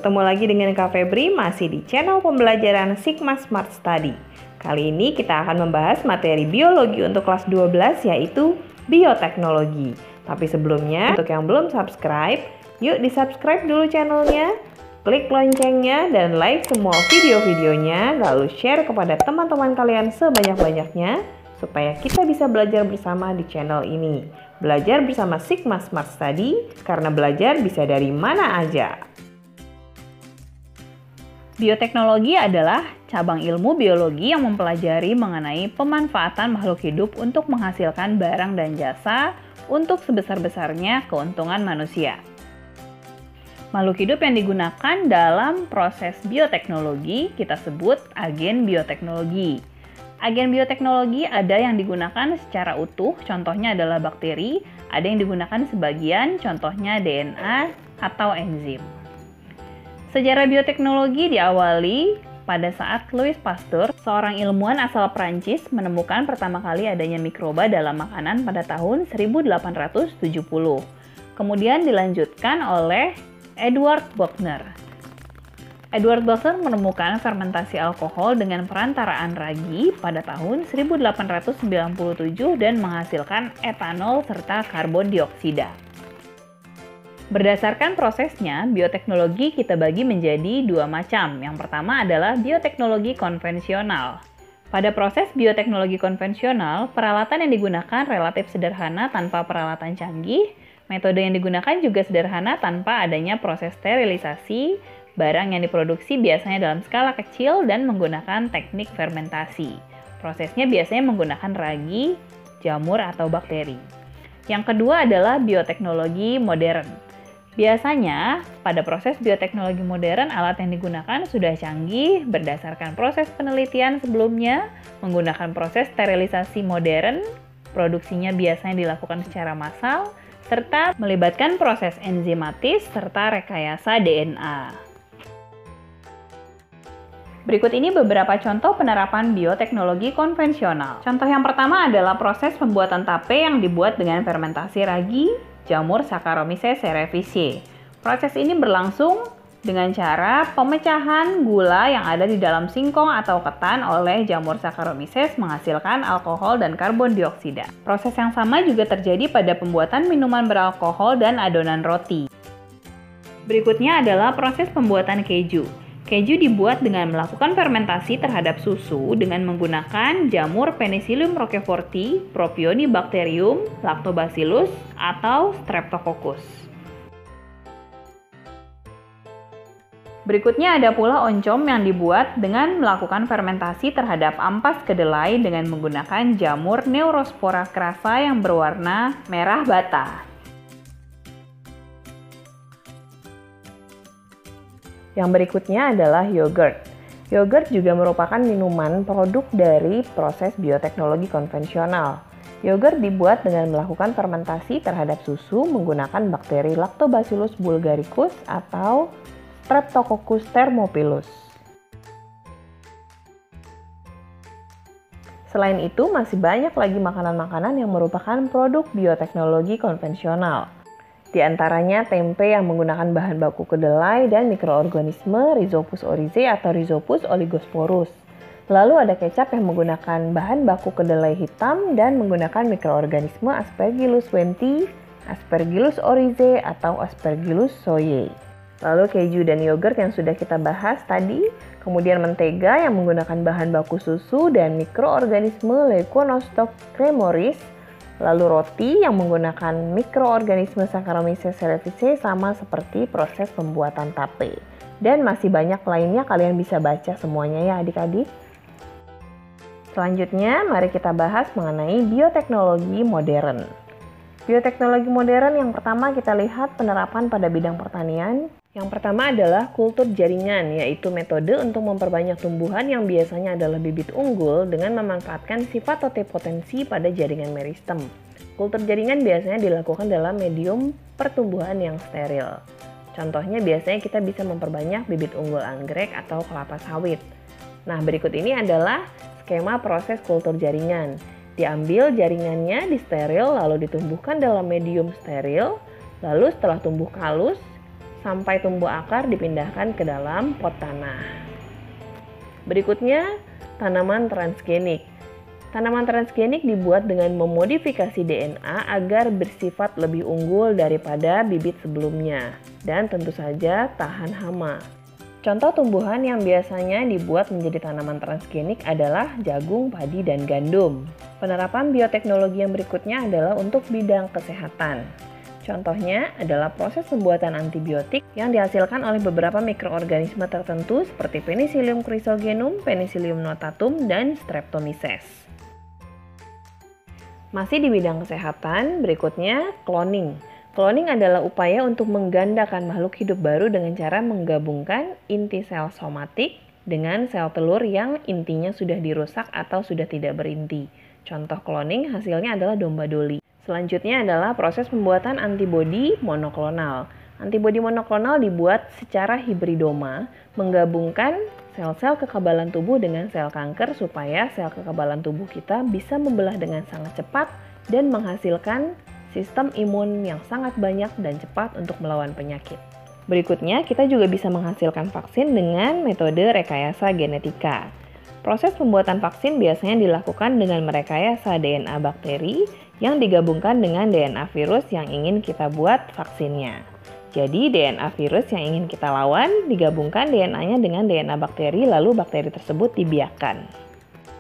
Ketemu lagi dengan Kak Febri masih di channel pembelajaran Sigma Smart Study. Kali ini kita akan membahas materi biologi untuk kelas 12 yaitu bioteknologi. Tapi sebelumnya, untuk yang belum subscribe, yuk di-subscribe dulu channelnya, klik loncengnya dan like semua video-videonya, lalu share kepada teman-teman kalian sebanyak-banyaknya supaya kita bisa belajar bersama di channel ini. Belajar bersama Sigma Smart Study karena belajar bisa dari mana aja. Bioteknologi adalah cabang ilmu biologi yang mempelajari mengenai pemanfaatan makhluk hidup untuk menghasilkan barang dan jasa untuk sebesar-besarnya keuntungan manusia. Makhluk hidup yang digunakan dalam proses bioteknologi kita sebut agen bioteknologi. Agen bioteknologi ada yang digunakan secara utuh, contohnya adalah bakteri, ada yang digunakan sebagian, contohnya DNA atau enzim. Sejarah bioteknologi diawali pada saat Louis Pasteur, seorang ilmuwan asal Prancis, menemukan pertama kali adanya mikroba dalam makanan pada tahun 1870. Kemudian dilanjutkan oleh Edward Buchner. Edward Buchner menemukan fermentasi alkohol dengan perantaraan ragi pada tahun 1897 dan menghasilkan etanol serta karbon dioksida. Berdasarkan prosesnya, bioteknologi kita bagi menjadi dua macam. Yang pertama adalah bioteknologi konvensional. Pada proses bioteknologi konvensional, peralatan yang digunakan relatif sederhana tanpa peralatan canggih. Metode yang digunakan juga sederhana tanpa adanya proses sterilisasi. Barang yang diproduksi biasanya dalam skala kecil dan menggunakan teknik fermentasi. Prosesnya biasanya menggunakan ragi, jamur, atau bakteri. Yang kedua adalah bioteknologi modern. Biasanya, pada proses bioteknologi modern, alat yang digunakan sudah canggih berdasarkan proses penelitian sebelumnya, menggunakan proses sterilisasi modern, produksinya biasanya dilakukan secara massal, serta melibatkan proses enzimatis serta rekayasa DNA. Berikut ini beberapa contoh penerapan bioteknologi konvensional. Contoh yang pertama adalah proses pembuatan tape yang dibuat dengan fermentasi ragi, jamur Saccharomyces cerevisiae. Proses ini berlangsung dengan cara pemecahan gula yang ada di dalam singkong atau ketan oleh jamur Saccharomyces menghasilkan alkohol dan karbon dioksida. Proses yang sama juga terjadi pada pembuatan minuman beralkohol dan adonan roti. Berikutnya adalah proses pembuatan keju. Keju dibuat dengan melakukan fermentasi terhadap susu dengan menggunakan jamur Penicillium roqueforti, Propionibacterium, Lactobacillus, atau Streptococcus. Berikutnya ada pula oncom yang dibuat dengan melakukan fermentasi terhadap ampas kedelai dengan menggunakan jamur Neurospora crassa yang berwarna merah bata. Yang berikutnya adalah yogurt. Yogurt juga merupakan minuman produk dari proses bioteknologi konvensional. Yogurt dibuat dengan melakukan fermentasi terhadap susu menggunakan bakteri Lactobacillus bulgaricus atau Streptococcus thermophilus. Selain itu, masih banyak lagi makanan-makanan yang merupakan produk bioteknologi konvensional. Di antaranya tempe yang menggunakan bahan baku kedelai dan mikroorganisme Rhizopus oryzae atau Rhizopus oligosporus. Lalu ada kecap yang menggunakan bahan baku kedelai hitam dan menggunakan mikroorganisme Aspergillus wenti, Aspergillus oryzae atau Aspergillus soyae. Lalu keju dan yogurt yang sudah kita bahas tadi, kemudian mentega yang menggunakan bahan baku susu dan mikroorganisme Leuconostoc cremoris. Lalu roti yang menggunakan mikroorganisme Saccharomyces cerevisiae sama seperti proses pembuatan tape. Dan masih banyak lainnya, kalian bisa baca semuanya ya adik-adik. Selanjutnya, mari kita bahas mengenai bioteknologi modern. Bioteknologi modern yang pertama kita lihat penerapan pada bidang pertanian. Yang pertama adalah kultur jaringan, yaitu metode untuk memperbanyak tumbuhan yang biasanya adalah bibit unggul dengan memanfaatkan sifat totipotensi pada jaringan meristem. Kultur jaringan biasanya dilakukan dalam medium pertumbuhan yang steril. Contohnya biasanya kita bisa memperbanyak bibit unggul anggrek atau kelapa sawit. Nah, berikut ini adalah skema proses kultur jaringan. Diambil jaringannya, disteril, lalu ditumbuhkan dalam medium steril, lalu setelah tumbuh halus, sampai tumbuh akar dipindahkan ke dalam pot tanah. Berikutnya, tanaman transgenik. Tanaman transgenik dibuat dengan memodifikasi DNA agar bersifat lebih unggul daripada bibit sebelumnya dan tentu saja tahan hama. Contoh tumbuhan yang biasanya dibuat menjadi tanaman transgenik adalah jagung, padi, dan gandum. Penerapan bioteknologi yang berikutnya adalah untuk bidang kesehatan. Contohnya adalah proses pembuatan antibiotik yang dihasilkan oleh beberapa mikroorganisme tertentu seperti Penicillium chrysogenum, Penicillium notatum, dan Streptomyces. Masih di bidang kesehatan, berikutnya cloning. Cloning adalah upaya untuk menggandakan makhluk hidup baru dengan cara menggabungkan inti sel somatik dengan sel telur yang intinya sudah dirusak atau sudah tidak berinti. Contoh cloning hasilnya adalah domba doli. Selanjutnya adalah proses pembuatan antibodi monoklonal. Antibodi monoklonal dibuat secara hibridoma, menggabungkan sel-sel kekebalan tubuh dengan sel kanker supaya sel kekebalan tubuh kita bisa membelah dengan sangat cepat dan menghasilkan sistem imun yang sangat banyak dan cepat untuk melawan penyakit. Berikutnya, kita juga bisa menghasilkan vaksin dengan metode rekayasa genetika. Proses pembuatan vaksin biasanya dilakukan dengan merekayasa DNA bakteri yang digabungkan dengan DNA virus yang ingin kita buat vaksinnya. Jadi DNA virus yang ingin kita lawan digabungkan DNA-nya dengan DNA bakteri, lalu bakteri tersebut dibiakkan.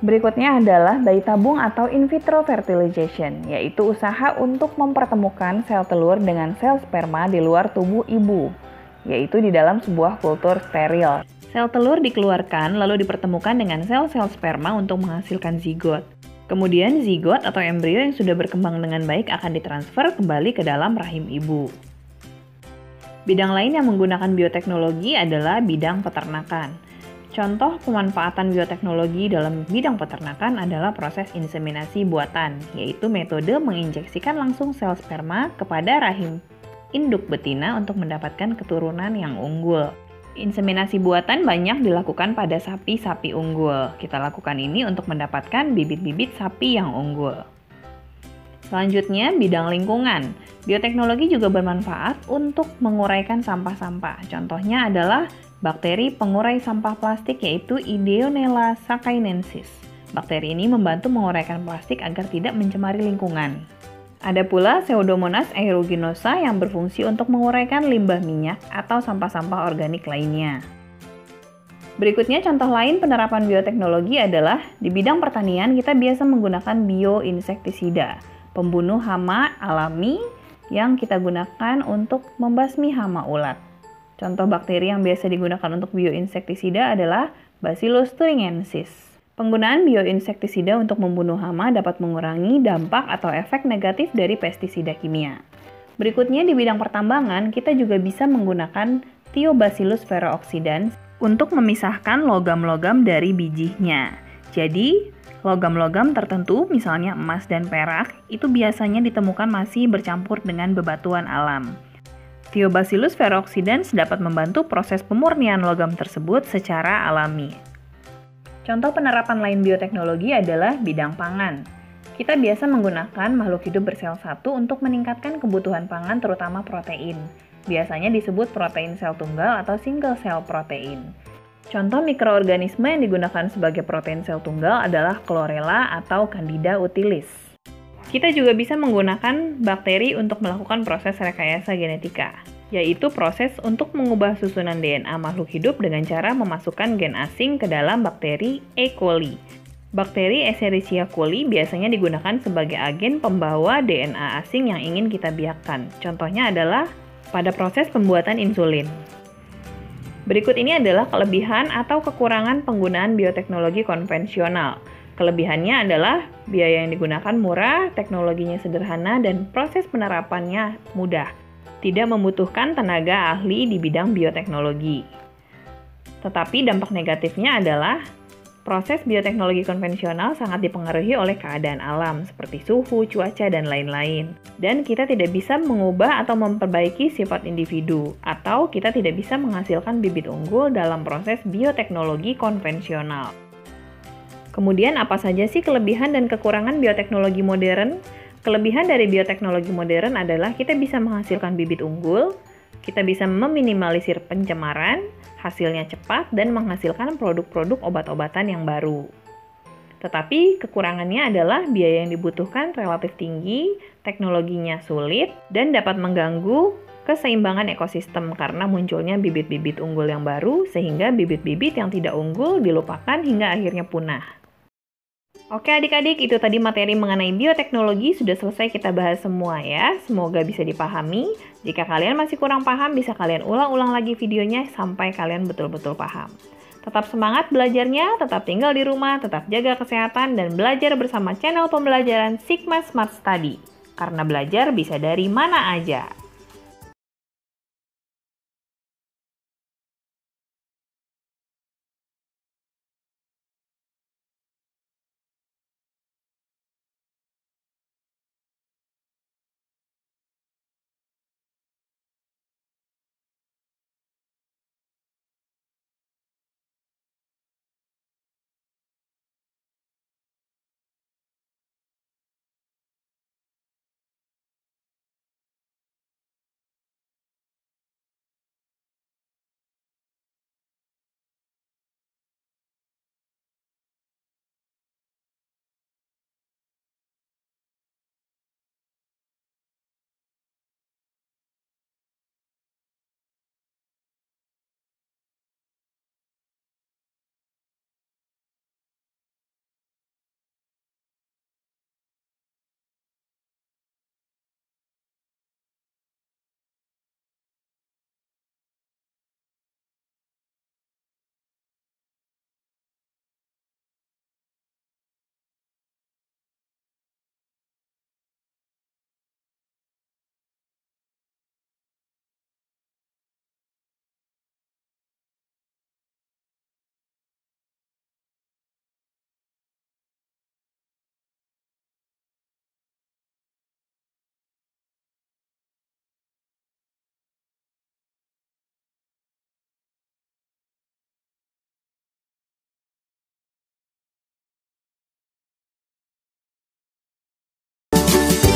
Berikutnya adalah bayi tabung atau in vitro fertilization, yaitu usaha untuk mempertemukan sel telur dengan sel sperma di luar tubuh ibu, yaitu di dalam sebuah kultur steril. Sel telur dikeluarkan lalu dipertemukan dengan sel-sel sperma untuk menghasilkan zigot. Kemudian zigot atau embrio yang sudah berkembang dengan baik akan ditransfer kembali ke dalam rahim ibu. Bidang lain yang menggunakan bioteknologi adalah bidang peternakan. Contoh pemanfaatan bioteknologi dalam bidang peternakan adalah proses inseminasi buatan, yaitu metode menginjeksikan langsung sel sperma kepada rahim induk betina untuk mendapatkan keturunan yang unggul. Inseminasi buatan banyak dilakukan pada sapi-sapi unggul. Kita lakukan ini untuk mendapatkan bibit-bibit sapi yang unggul. Selanjutnya, bidang lingkungan. Bioteknologi juga bermanfaat untuk menguraikan sampah-sampah. Contohnya adalah bakteri pengurai sampah plastik yaitu Ideonella saccharinensis. Bakteri ini membantu menguraikan plastik agar tidak mencemari lingkungan. Ada pula Pseudomonas aeruginosa yang berfungsi untuk menguraikan limbah minyak atau sampah-sampah organik lainnya. Berikutnya contoh lain penerapan bioteknologi adalah di bidang pertanian kita biasa menggunakan bioinsektisida, pembunuh hama alami yang kita gunakan untuk membasmi hama ulat. Contoh bakteri yang biasa digunakan untuk bioinsektisida adalah Bacillus thuringiensis. Penggunaan bioinsektisida untuk membunuh hama dapat mengurangi dampak atau efek negatif dari pestisida kimia. Berikutnya di bidang pertambangan, kita juga bisa menggunakan Thiobacillus ferrooxidans untuk memisahkan logam-logam dari bijinya. Jadi, logam-logam tertentu, misalnya emas dan perak, itu biasanya ditemukan masih bercampur dengan bebatuan alam. Thiobacillus ferrooxidans dapat membantu proses pemurnian logam tersebut secara alami. Contoh penerapan lain bioteknologi adalah bidang pangan. Kita biasa menggunakan makhluk hidup bersel satu untuk meningkatkan kebutuhan pangan terutama protein. Biasanya disebut protein sel tunggal atau single cell protein. Contoh mikroorganisme yang digunakan sebagai protein sel tunggal adalah Chlorella atau Candida utilis. Kita juga bisa menggunakan bakteri untuk melakukan proses rekayasa genetika, yaitu proses untuk mengubah susunan DNA makhluk hidup dengan cara memasukkan gen asing ke dalam bakteri E. coli. Bakteri Escherichia coli biasanya digunakan sebagai agen pembawa DNA asing yang ingin kita biakkan. Contohnya adalah pada proses pembuatan insulin. Berikut ini adalah kelebihan atau kekurangan penggunaan bioteknologi konvensional. Kelebihannya adalah biaya yang digunakan murah, teknologinya sederhana, dan proses penerapannya mudah. Tidak membutuhkan tenaga ahli di bidang bioteknologi. Tetapi dampak negatifnya adalah proses bioteknologi konvensional sangat dipengaruhi oleh keadaan alam seperti suhu, cuaca, dan lain-lain. Dan kita tidak bisa mengubah atau memperbaiki sifat individu, atau kita tidak bisa menghasilkan bibit unggul dalam proses bioteknologi konvensional. Kemudian apa saja sih kelebihan dan kekurangan bioteknologi modern? Kelebihan dari bioteknologi modern adalah kita bisa menghasilkan bibit unggul, Kita bisa meminimalisir pencemaran, hasilnya cepat, dan menghasilkan produk-produk obat-obatan yang baru. Tetapi kekurangannya adalah biaya yang dibutuhkan relatif tinggi, teknologinya sulit, dan dapat mengganggu keseimbangan ekosistem karena munculnya bibit-bibit unggul yang baru sehingga bibit-bibit yang tidak unggul dilupakan hingga akhirnya punah. Oke adik-adik, itu tadi materi mengenai bioteknologi sudah selesai kita bahas semua ya. Semoga bisa dipahami. Jika kalian masih kurang paham, bisa kalian ulang-ulang lagi videonya sampai kalian betul-betul paham. Tetap semangat belajarnya, tetap tinggal di rumah, tetap jaga kesehatan, dan belajar bersama channel pembelajaran Sigma Smart Study. Karena belajar bisa dari mana aja.